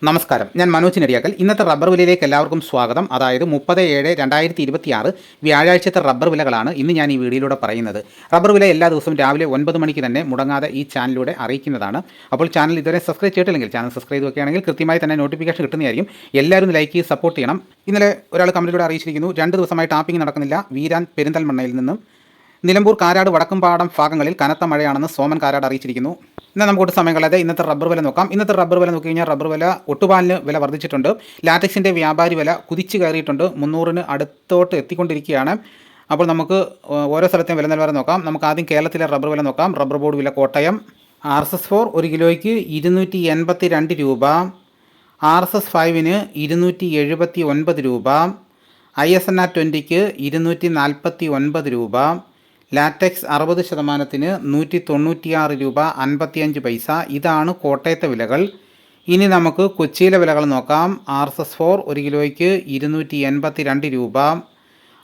നമസ്കാരം, ഞാൻ മനോജ് നെടിയാക്കൽ. ഇന്നത്തെ റബ്ബർ വിലയിലേക്ക് എല്ലാവർക്കും സ്വാഗതം. അതായത് 30/7/2026 വ്യാഴാഴ്ചത്തെ റബ്ബർ വിലകളാണ് ഇന്ന് ഞാൻ ഈ വീഡിയോയിലൂടെ പറയുന്നത്. റബ്ബർ വില എല്ലാ ദിവസവും രാവിലെ 9 മണിക്ക് തന്നെ മുടങ്ങാതെ ഈ ചാനലിലൂടെ അറിയിക്കുന്നതാണ്. അപ്പോൾ ചാനൽ ഇതുവരെ സബ്സ്ക്രൈബ് ചെയ്തിട്ടില്ലെങ്കിൽ ചാനൽ സബ്സ്ക്രൈബ് ചെയ്ത് വെക്കുകയാണെങ്കിൽ കൃത്യമായി തന്നെ നോട്ടിഫിക്കേഷൻ കിട്ടുന്നതായിരിക്കും. എല്ലാവരും ലൈക്ക് ചെയ്ത് സപ്പോർട്ട് ചെയ്യണം. ഇന്നലെ ഒരാൾ കമൻറ്റിലൂടെ അറിയിച്ചിരിക്കുന്നു, 2 ദിവസമായി ടാപ്പിംഗ് നടക്കുന്നില്ല. വീരാൻ പെരിന്തൽമണ്ണയിൽ നിന്നും. നിലമ്പൂർ കാരാട് വടക്കുംപാടം ഭാഗങ്ങളിൽ കനത്ത മഴയാണെന്ന് സോമൻ കാരാട് അറിയിച്ചിരിക്കുന്നു. എന്നാൽ നമുക്ക് ഒട്ടും സമയം കളയാതെ ഇന്നത്തെ റബ്ബർ വില നോക്കാം. ഇന്നത്തെ റബ്ബർ വില നോക്കി കഴിഞ്ഞാൽ റബ്ബർ വില ഒട്ടുപാലിന് വില വർദ്ധിച്ചിട്ടുണ്ട്. ലാറ്റക്സിൻ്റെ വ്യാപാരി വില കുതിച്ച് കയറിയിട്ടുണ്ട്. 300-ന് അടുത്തോട്ട് എത്തിക്കൊണ്ടിരിക്കുകയാണ്. അപ്പോൾ നമുക്ക് ഓരോ സ്ഥലത്തെയും വില നിലവാരം നോക്കാം. നമുക്ക് ആദ്യം കേരളത്തിലെ റബ്ബർ വില നോക്കാം. റബ്ബർ ബോർഡ് വില കോട്ടയം RSS-4 1 കിലോയ്ക്ക് 282 രൂപ, RSS-5-ന് 279 രൂപ, ISNR 20-ക്ക് 249 രൂപ, ലാറ്റക്സ് 60%-ന് 196 രൂപ 55 പൈസ. ഇതാണ് കോട്ടയത്തെ വിലകൾ. ഇനി നമുക്ക് കൊച്ചിയിലെ വിലകൾ നോക്കാം. RSS-4 1 കിലോയ്ക്ക് 282 രൂപ,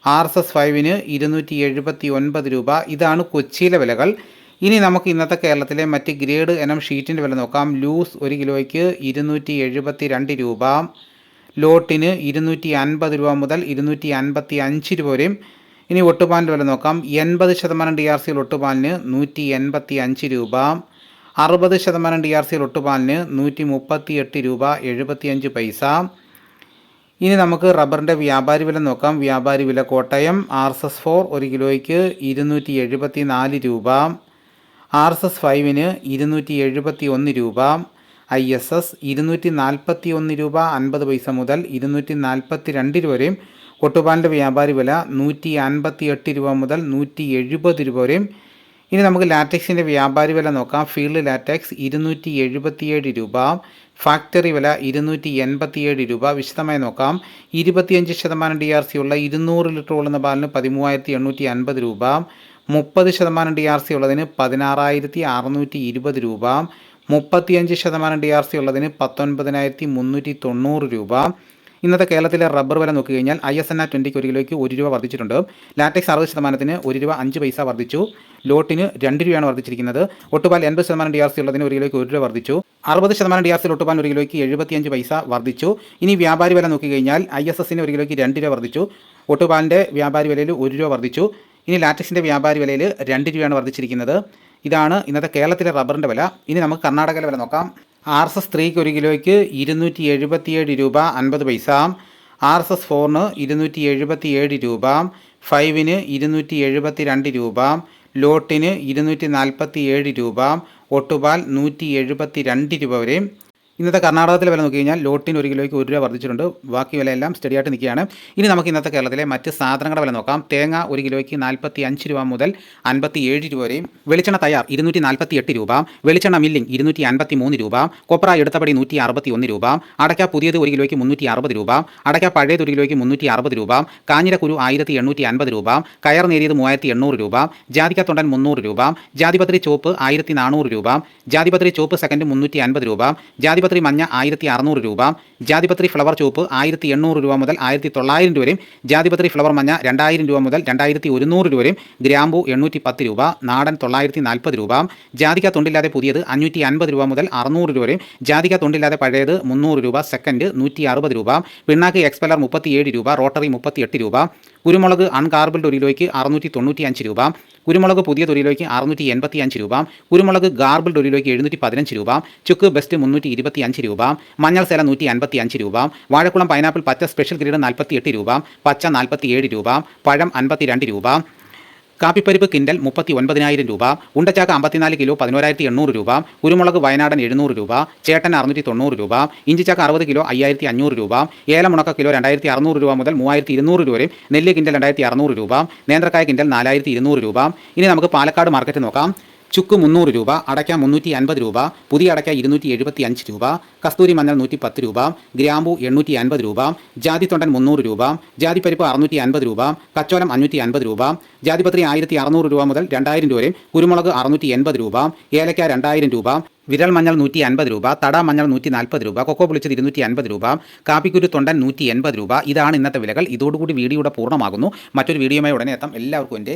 RSS-5-ന് 279 രൂപ. ഇതാണ് കൊച്ചിയിലെ വിലകൾ. ഇനി നമുക്ക് ഇന്നത്തെ കേരളത്തിലെ മറ്റ് ഗ്രേഡ് ഇനം ഷീറ്റിൻ്റെ വില നോക്കാം. ലൂസ് 1 കിലോയ്ക്ക് 272 രൂപ, ലോട്ടിന് 250 രൂപ മുതൽ 255 രൂപ വരെയും. ഇനി ഒട്ടുപാലിൻ്റെ വില നോക്കാം. 80% DRC ഒട്ടുപാലിന് 185 രൂപ, 60% DRC ഒട്ടുപാലിന് 138 രൂപ 75 പൈസ. ഇനി നമുക്ക് റബ്ബറിൻ്റെ വ്യാപാരി വില നോക്കാം. വ്യാപാരി വില കോട്ടയം RSS-4 1 കിലോയ്ക്ക് 274 രൂപ, RSS-5-ന് 271 രൂപ, ISS 241 രൂപ 50 പൈസ മുതൽ 242 രൂപ വരെയും. ഒട്ടുപാലിൻ്റെ വ്യാപാരി വില 158 രൂപ മുതൽ 170 രൂപ വരെയും. ഇനി നമുക്ക് ലാറ്റക്സിൻ്റെ വ്യാപാരി വില നോക്കാം. ഫീൽഡ് ലാറ്റക്സ് 277 രൂപ, ഫാക്ടറി വില 287 രൂപ. വിശദമായി നോക്കാം. 25% DRC ഉള്ള 200 ലിറ്റർ കൊള്ളുന്ന പാലിന് 13,850 രൂപ, 30% DRC ഉള്ളതിന് 16,620 രൂപ, 35% DRC ഉള്ളതിന് 19,390 രൂപ. ഇന്നത്തെ കേരളത്തിലെ റബ്ബർ വില നോക്കിക്കഴിഞ്ഞാൽ ISNR 20-ക്ക് 1 കിലോയ്ക്ക് 1 രൂപ വർദ്ധിച്ചിട്ടുണ്ട്. ലാറ്റക്സ് 60%-ന് 1 രൂപ 5 പൈസ വർദ്ധിച്ചു. ലോട്ടിന് 2 രൂപയാണ് വർദ്ധിച്ചിരിക്കുന്നത്. ഒട്ടുപാൽ 80% DRC ഉള്ളതിന് 1 കിലോയ്ക്ക് 1 രൂപ വർദ്ധിച്ചു. 60% DRC ഒട്ടുപാൽ 1 കിലോയ്ക്ക് 75 പൈസ വർദ്ധിച്ചു. ഇനി വ്യാപാരി വില നോക്കിക്കഴിഞ്ഞാൽ ISS-ന് 1 കിലോയ്ക്ക് 2 രൂപ വർദ്ധിച്ചു. ഒട്ടുപാലിൻ്റെ വ്യാപാരി വിലയിൽ 1 രൂപ വർദ്ധിച്ചു. ഇനി ലാറ്റക്സിൻ്റെ വ്യാപാരി വിലയിൽ 2 രൂപയാണ് വർദ്ധിച്ചിരിക്കുന്നത്. ഇതാണ് ഇന്നത്തെ കേരളത്തിലെ റബ്ബറിൻ്റെ വില. ഇനി നമുക്ക് കർണാടകയിലെ വില നോക്കാം. RSS-3-ക്ക് 1 കിലോയ്ക്ക് 277 രൂപ 50 പൈസ, RSS-4-ന് 277 രൂപ, 5-ന് 272 രൂപ, ലോട്ടിന് 247 രൂപ, ഒട്ടുപാൽ 172 രൂപ വരെയും. ഇന്നത്തെ കർണാടകത്തിലെ വില നോക്കി കഴിഞ്ഞാൽ ലോട്ടിന് 1 കിലോയ്ക്ക് 1 രൂപ വർദ്ധിച്ചിട്ടുണ്ട്. ബാക്കി വിലയെല്ലാം സ്റ്റഡിയായിട്ട് നിൽക്കുകയാണ്. ഇനി നമുക്ക് ഇന്നത്തെ കേരളത്തിലെ മറ്റ് സാധനങ്ങളുടെ വില നോക്കാം. തേങ്ങ 1 കിലോയ്ക്ക് 45 രൂപ മുതൽ 57 രൂപ വരെയും. വെളിച്ചെണ്ണ തയ്യാർ 248 രൂപ, വെളിച്ചെണ്ണ മില്ലിംഗ് 253 രൂപ, കൊപ്ര എടുത്തപടി 161 രൂപ, അടയ്ക്ക പുതിയത് 1 കിലോയ്ക്ക് 360 രൂപ, അടയ്ക്ക പഴയത് 1 കിലോയ്ക്ക് 360 രൂപ, കാഞ്ഞിരക്കുരു 1850 രൂപ, കയർ നേരിയത് 3800 രൂപ, ജാതിക്ക തൊണ്ടൻ 300 രൂപ, ജാതിപത്രി ചോപ്പ് 1400 രൂപ, ജാതിപത്രി ചോപ്പ് സെക്കൻഡ് 350 രൂപ, ജാതിപത്രി മഞ്ഞ 1600 രൂപ, ജാതിപത്രി ഫ്ലവർ ചോപ്പ് 1800 രൂപ മുതൽ 1900 രൂപ വരെയും, ജാതിപത്രി ഫ്ലവർ മഞ്ഞ 2000 രൂപ മുതൽ 2100 രൂപ വരെയും, ഗ്രാമ്പു 810 രൂപ, നാടൻ 940 രൂപ, ജാതിക്ക തൊണ്ടില്ലാതെ പുതിയത് 550 രൂപ മുതൽ 600 രൂപ വരെയും, ജാതിക്ക തൊണ്ടില്ലാതെ പഴയത് 300 രൂപ, സെക്കൻഡ് 160 രൂപ, പിണ്ണാക്ക് എക്സ്പെല്ലർ 37 രൂപ, റോട്ടറി 38 രൂപ, കുരുമുളക് അൺകാർബിൾഡ് 1 കിലോയ്ക്ക് 695 രൂപ, കുരുമുളക് പുതിയത് 1 കിലോയ്ക്ക് 685 രൂപ, കുരുമുളക് ഗാർബിൾഡ് 1 കിലോയ്ക്ക് 715 രൂപ, ചുക്ക് ബെസ്റ്റ് 325 രൂപ, മഞ്ഞൾ സേല 155 രൂപ, വാഴക്കുളം പൈനാപ്പിൾ പച്ച സ്പെഷ്യൽ ഗ്രേഡ് 48 രൂപ, പച്ച 47 രൂപ, പഴം 52 രൂപ, കാപ്പിപ്പരിപ്പ് കിൻഡൽ 39,000 രൂപ, ഉണ്ടച്ചാക്ക 54 കിലോ 11,800 രൂപ, കുരുമുളക് വയനാടൻ 700 രൂപ, ചേട്ടൻ 690 രൂപ, ഇഞ്ചിച്ചാക്ക 60 കിലോ 5,500 രൂപ, ഏലമുണക്ക കിലോ 2,600 രൂപ മുതൽ 3,200 രൂപ വരെ, നെല്ല് കിൻഡൽ 2,600 രൂപ, നേന്ത്രക്കായ കിൻഡൽ 4,200 രൂപ. ഇനി നമുക്ക് പാലക്കാട് മാർക്കറ്റ് നോക്കാം. ചുക്ക് 300 രൂപ, അടയ്ക്ക 350 രൂപ, പുതിയ അടയ്ക്ക 275 രൂപ, കസ്തൂരി മഞ്ഞൾ 110 രൂപ, ഗ്രാമ്പു 850 രൂപ, ജാതിത്തൊണ്ടൻ 300 രൂപ, ജാതിപ്പരിപ്പ് 650 രൂപ, കച്ചോലം 550 രൂപ, ജാതിപത്രി 1,600 രൂപ മുതൽ 2,000 രൂപ വരെയും, കുരുമുളക് 680 രൂപ, ഏലക്ക 2,000 രൂപ, വിരൽ മഞ്ഞൾ 150 രൂപ, തട മഞ്ഞൾ 140 രൂപ, കൊക്കോ പൊളിച്ചത് 250 രൂപ, കാപ്പിക്കുരു തൊണ്ടൻ 180 രൂപ. ഇതാണ് ഇന്നത്തെ വിലകൾ. ഇതോടുകൂടി വീഡിയോയുടെ പൂർണ്ണമാകുന്നു. മറ്റൊരു വീഡിയോയുമായി ഉടനെ എത്താം. എല്ലാവർക്കും എൻ്റെ